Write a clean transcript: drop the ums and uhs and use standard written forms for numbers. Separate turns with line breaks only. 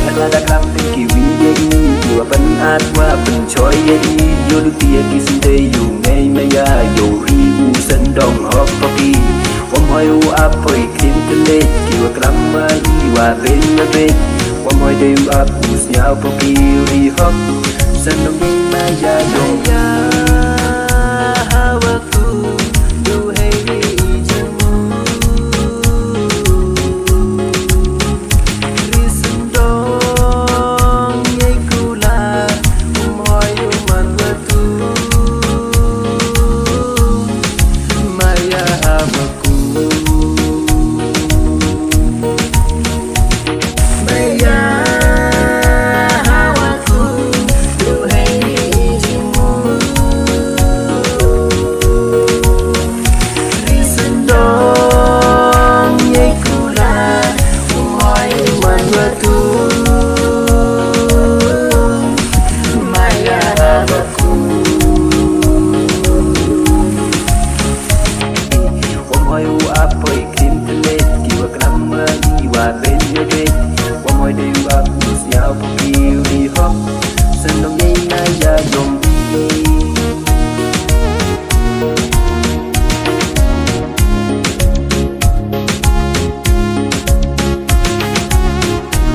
là đã làm đến kỳ vi ye dù vẫn át qua phần choi ye dù được tia kỳ sinh tê dù ngày mây ya dù ri u sân đồng hop poki wam hoi u ap hoi kim tele kỳ wa gram ma i wa ben ma ben wam hoi de u ap us nya poki ri hop sân đồng ma ya